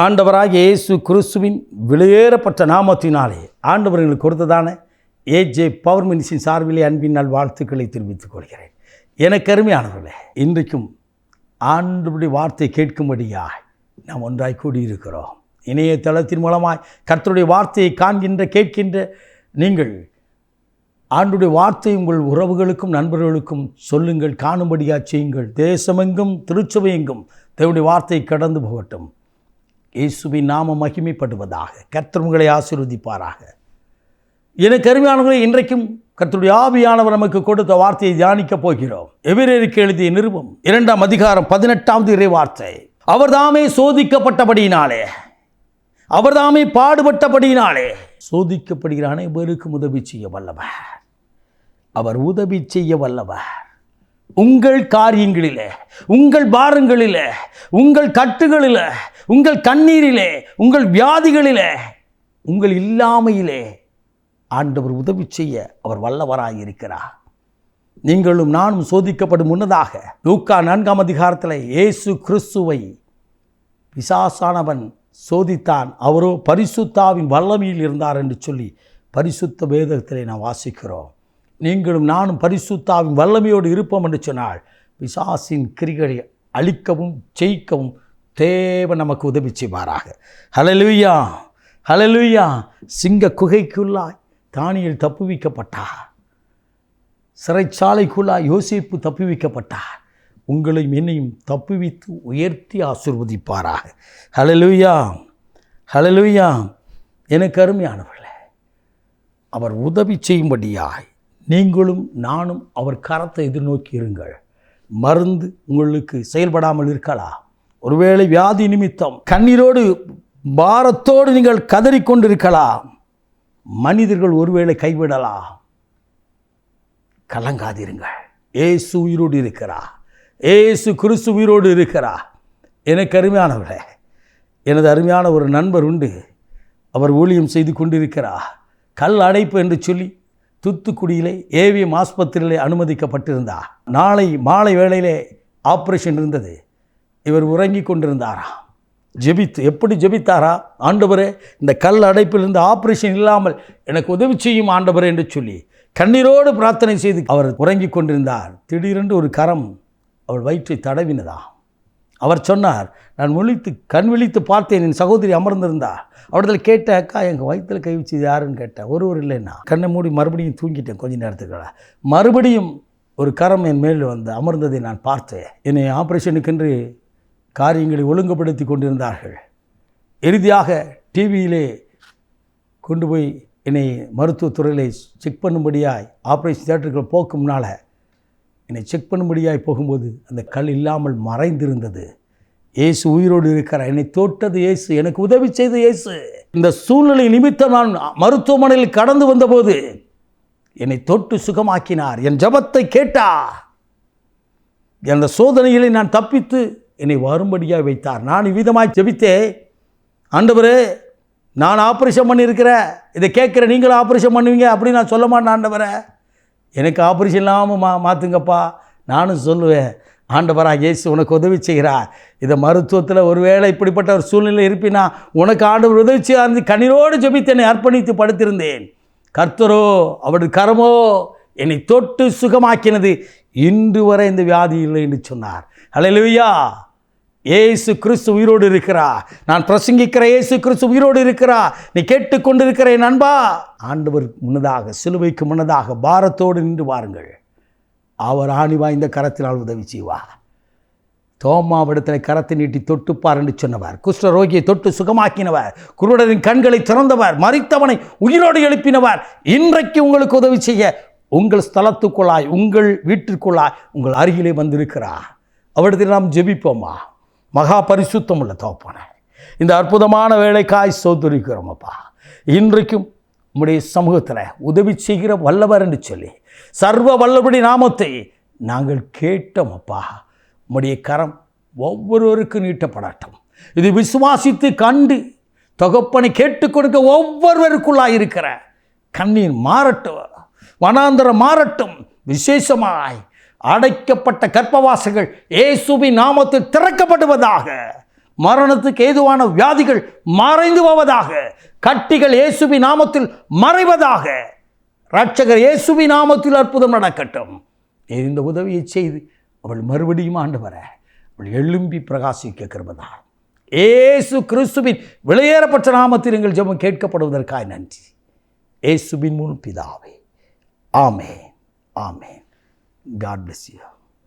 ஆண்டவராகிய இயேசு கிறிஸ்துவின் வெளியேறப்பட்ட நாமத்தினாலே ஆண்டவர்களுக்கு கொடுத்ததான ஏஜே பவர் மினிஸ்ட்ரி சார்பிலே அன்பின் நாள் வாழ்த்துக்களை தெரிவித்துக் கொள்கிறேன். எனக்கு அருமையானவர்களே, இன்றைக்கும் ஆண்டவருடைய வார்த்தை கேட்கும்படியாய் நாம் ஒன்றாய் கூடியிருக்கிறோம். இணையதளத்தின் மூலமாய் கர்த்தருடைய வார்த்தையை காண்கின்ற கேட்கின்ற நீங்கள் ஆண்டுடைய வார்த்தை உங்கள் உறவுகளுக்கும் நண்பர்களுக்கும் சொல்லுங்கள், காணும்படியாக செய்யுங்கள். தேசமெங்கும் திருச்சபையெங்கும் தேவனுடைய வார்த்தை கடந்து போகட்டும். இயேசுவின் நாமம் மகிமைப்படுவதாக. கர்த்தர் உங்களை ஆசீர்வதிப்பாராக. எனக்கு அருமையானவர்களே, இன்றைக்கும் கர்த்தருடைய ஆவியானவர் நமக்கு கொடுத்த வார்த்தையை தியானிக்கப் போகிறோம். எபிரேயருக்கு எழுதிய நிருபம் 2ஆம் அதிகாரம் 18வது இறை வார்த்தை. அவர்தாமே சோதிக்கப்பட்டபடியினாலே, அவர்தாமே பாடுபட்டபடியினாலே சோதிக்கப்படுகிற அனைவருக்கும் உதவி செய்ய வல்லவர். அவர் உதவி செய்ய வல்லவர். உங்கள் காரியங்களிலே, உங்கள் பாரங்களிலே, உங்கள் கட்டுகளிலே, உங்கள் கண்ணீரிலே, உங்கள் வியாதிகளிலே, உங்கள் இல்லாமையிலே ஆண்டவர் உதவி செய்ய அவர் வல்லவராயிருக்கிறார். நீங்களும் நானும் சோதிக்கப்படும் முன்னதாக லூக்கா 4ஆம் அதிகாரத்தில் இயேசு கிறிஸ்துவை பிசாசானவன் சோதித்தான், அவரோ பரிசுத்தாவின் வல்லமையில் இருந்தார் என்று சொல்லி பரிசுத்த வேதத்திலே நாம் வாசிக்கிறோம். நீங்களும் நானும் பரிசுத்தாவின் வல்லமையோடு இருப்போம் என்று சொன்னால் பிசாசின் கிரிகளை அழிக்கவும் ஜெயிக்கவும் தேவன் நமக்கு உதவி செய்வாராக. ஹல்லேலூயா, ஹல்லேலூயா. சிங்க குகைக்குள்ளாய் தானியேல் தப்புவிக்கப்பட்டார். சிறைச்சாலைக்குள்ளாய் யோசேப்பு தப்புவிக்கப்பட்டார். உங்களையும் என்னையும் தப்புவித்து உயர்த்தி ஆசீர்வதிப்பாராக. ஹல்லேலூயா, ஹல்லேலூயா. எனக்கு அருமையானவர்களே, அவர் உதவி செய்யும்படியாய் நீங்களும் நானும் அவர் கரத்தை எதிர்நோக்கி இருங்கள். மருந்து உங்களுக்கு செயல்படாமல் இருக்கலாம். ஒருவேளை வியாதி நிமித்தம் கண்ணீரோடு பாரத்தோடு நீங்கள் கதறிக்கொண்டிருக்கலாம். மனிதர்கள் ஒருவேளை கைவிடலாம். கலங்காதிருங்கள். இயேசு உயிரோடு இருக்கிறார். இயேசு கிறிஸ்து உயிரோடு இருக்கிறார். எனக்கு அருமையானவர்களே, எனது அருமையான ஒரு நண்பர் உண்டு. அவர் ஊழியம் செய்து கொண்டிருக்கிறார். கல் அடைப்பு என்று சொல்லி தூத்துக்குடியிலே ஏவிஎம் ஆஸ்பத்திரியிலே அனுமதிக்கப்பட்டிருந்தார். நாளை மாலை வேளையிலே ஆப்ரேஷன் இருந்தது. இவர் உறங்கி கொண்டிருந்தாராம். எப்படி ஜெபித்தாரா? ஆண்டவரே, இந்த கல் அடைப்பிலிருந்து ஆப்ரேஷன் இல்லாமல் எனக்கு உதவி செய்யும் ஆண்டவரே என்று சொல்லி கண்ணீரோடு பிரார்த்தனை செய்து அவர் உறங்கி கொண்டிருந்தார். திடீரென்று ஒரு கரம் அவள் வயிற்றை தடவினதா. அவர் சொன்னார், நான் கண் விழித்து பார்த்தேன், என் சகோதரி அமர்ந்திருந்தார். அவரிடத்தில் கேட்டேன், அக்கா எங்கள் வயிற்றில் கை வச்சது யாருன்னு கேட்டேன். ஒருவர் இல்லைன்னா கண்ணை மூடி மறுபடியும் தூங்கிட்டேன். கொஞ்சம் நேரத்துக்கு மறுபடியும் ஒரு கரம் என் மேல் வந்து அமர்ந்ததை நான் பார்த்தேன். என்னை ஆப்ரேஷனுக்கென்று காரியங்களை ஒழுங்குபடுத்தி கொண்டிருந்தார்கள். இறுதியாக டிவியிலே கொண்டு போய் என்னை மருத்துவத்துறையில் செக் பண்ணும்படியாய் ஆப்ரேஷன் தியேட்டருக்கு போக்கு முன்னால் என்னை செக் பண்ணும்படியாய் போகும்போது அந்த கல் இல்லாமல் மறைந்திருந்தது. இயேசு உயிரோடு இருக்கிறார். என்னை தொட்டது இயேசு, எனக்கு உதவி செய்த இயேசு. இந்த சூழ்நிலை நிமித்தம் நான் மருத்துவமனையில் கடந்து வந்தபோது என்னை தொட்டு சுகமாக்கினார். என் ஜெபத்தை கேட்டார். அந்த சோதனைகளை நான் தப்பித்து என்னை வரும்படியாக வைத்தார். நான் இவ்விதமாய் ஜெபித்தேன், ஆண்டவரே, நான் ஆப்ரேஷன் பண்ணியிருக்கிறேன், இதை கேட்குற நீங்களும் ஆப்ரேஷன் பண்ணுவீங்க அப்படின்னு நான் சொல்ல மாட்டேன். ஆண்டவரே, எனக்கு ஆப்ரேஷன் இல்லாமல் மாற்றுங்கப்பா. நானும் சொல்லுவேன், ஆண்டவராக இயேசு உனக்கு உதவி செய்கிறார். இதை மருத்துவத்தில் ஒருவேளை இப்படிப்பட்ட ஒரு சூழ்நிலை இருப்பினா உனக்கு ஆண்டவர் உதவி செய்ய கண்ணீரோடு ஜெபித்து என்னை அர்ப்பணித்து படுத்திருந்தேன். கர்த்தரோ அவருடைய கரமோ என்னை தொட்டு சுகமாக்கினது. இன்று வரை இந்த வியாதி இல்லை என்று சொன்னார். ஹல்லேலூயா. இயேசு கிறிஸ்து உயிரோடு இருக்கிறார். நான் பிரசங்கிக்கிற இயேசு கிறிஸ்து உயிரோடு இருக்கிறார். நீ கேட்டுக்கொண்டிருக்கிற என் அன்பா, ஆண்டவர் முன்னதாக, சிலுவைக்கு முன்னதாக பாரத்தோடு நின்று வாருங்கள். அவர் ஆணி வாய்ந்த கரத்தினால் உதவி செய்வார். தோமாவிடத்தில் கரத்தை நீட்டி தொட்டுப்பார் என்று சொன்னவர், குஷ்ட ரோகியை தொட்டு சுகமாக்கினவர், குருடரின் கண்களை திறந்தவர், மரித்தவனை உயிரோடு எழுப்பினவர் இன்றைக்கு உங்களுக்கு உதவி செய்ய உங்கள் ஸ்தலத்துக்குள்ளாய், உங்கள் வீட்டிற்குள்ளாய், உங்கள் அருகிலே வந்திருக்கிறார். அவரிடத்தில் நாம் ஜெபிப்போமா? மகா பரிசுத்தம் உள்ள தகப்பனே, இந்த அற்புதமான வேலைக்காய் சோதரிக்கிறோம் அப்பா. இன்றைக்கும் உம்முடைய சமூகத்தில் உதவி செய்கிற வல்லவர் என்று சொல்லி சர்வ வல்லவருடைய நாமத்தை நாங்கள் கேட்டோம் அப்பா. உம்முடைய கரம் ஒவ்வொருவருக்கும் நீட்டப்படட்டும். இது விசுவாசித்து கண்டு தகப்பனை கேட்டுக்கொடுக்க ஒவ்வொருவருக்குள்ளாய் இருக்கிற கண்ணீர் மாறட்டும், வனாந்தரம் மாறட்டும். விசேஷமாய் அடைக்கப்பட்ட கர்ப்பவாசங்கள் இயேசுவின் நாமத்தில் திறக்கப்படுவதாக. மரணத்துக்கு ஏதுவான வியாதிகள் மறைந்து போவதாக. கட்டிகள் இயேசுவின் நாமத்தில் மறைவதாக. இரட்சகர் இயேசுவின் நாமத்தில் அற்புதம் நடக்கட்டும். இந்த உதவியை செய்து அவள் மறுபடியும் ஆண்டவரே அவள் எழும்பி பிரகாசிக்க கிருபைதார். இயேசு கிறிஸ்துவின் வெளியேறப்பட்ட நாமத்தில் எங்கள் ஜெபம் கேட்கப்படுவதற்காக நன்றி. இயேசுவின் மூலம் பிதாவே, ஆமென், ஆமென். God bless you.